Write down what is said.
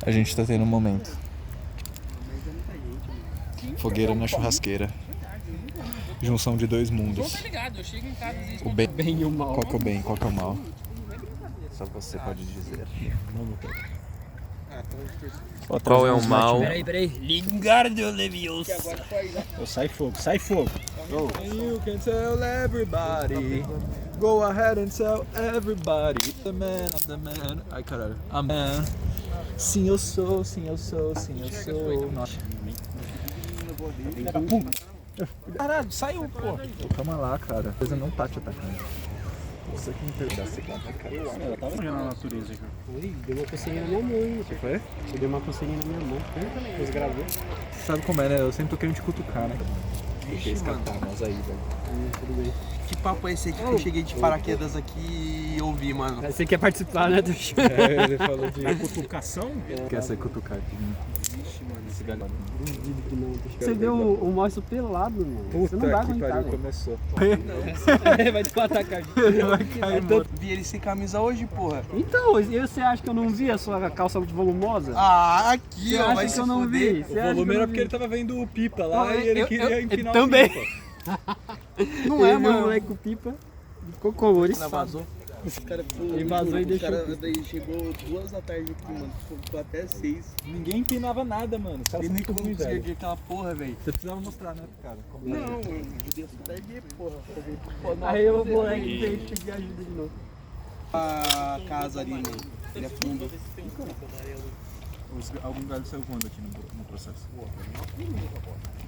A gente tá tendo um momento. Fogueira na churrasqueira. Junção de dois mundos. O bem e o mal. Qual que é o bem, qual que é o mal? Só você pode dizer. Qual é o mal? Peraí. Lingardo Leviosa. Sai fogo, sai fogo. You can tell everybody. Go ahead and tell everybody. The man, I'm the man. Ai, caralho. I'm man. Sim, eu sou, sim, eu sou, sim, eu sou. Nossa. Caralho, saiu, pô. Calma lá, cara. A coisa não tá te atacando. Você que me perguntar, você que atacar. Eu tava vendo a natureza aqui. Ui, deu uma coceirinha na minha mão, hein? Você foi? Você deu uma coceirinha na minha mão. Depois gravou. Sabe como é, né? Eu sempre tô querendo te cutucar, né? Ixi, mano. Nós aí, velho. Tudo bem. Que papo é esse aqui que eu cheguei de paraquedas aqui e ouvi, mano? Você quer participar, né, do show? É, ele falou de Cutucação? quer ser cutucado. Ixi, mano. Esse galera. Duvido que não. Você deu o monstro pelado, mano. Você não vai aguentar, velho. Começou. Vai te atacar. Vai cair, mano. Vi ele sem camisa hoje, porra. Então, e você acha que eu não vi a sua calça volumosa? Ah, aqui, Você ó. acha Vai que se eu não fuder. vi? O Você acha que volume eu era não porque vi? ele tava vendo o Pipa lá e ele queria empinar também. o Pipa. Não é, Ele viu o mano. moleque com pipa. Ficou com ele. Vazou. Esse cara Ele vazou e deixou O cara daí chegou 2 da tarde aqui, mano. Ficou até 6. Ninguém empinava nada, mano. Os caras E são nem muito como ruins, conseguia velho. aquela porra, velho. Você precisava mostrar, né, cara? Não, eu devia perder, porra. Aí o moleque veio pedir ajuda de novo. A casa ali, mano. Ele é fundo. Algum galho saiu voando aqui no processo.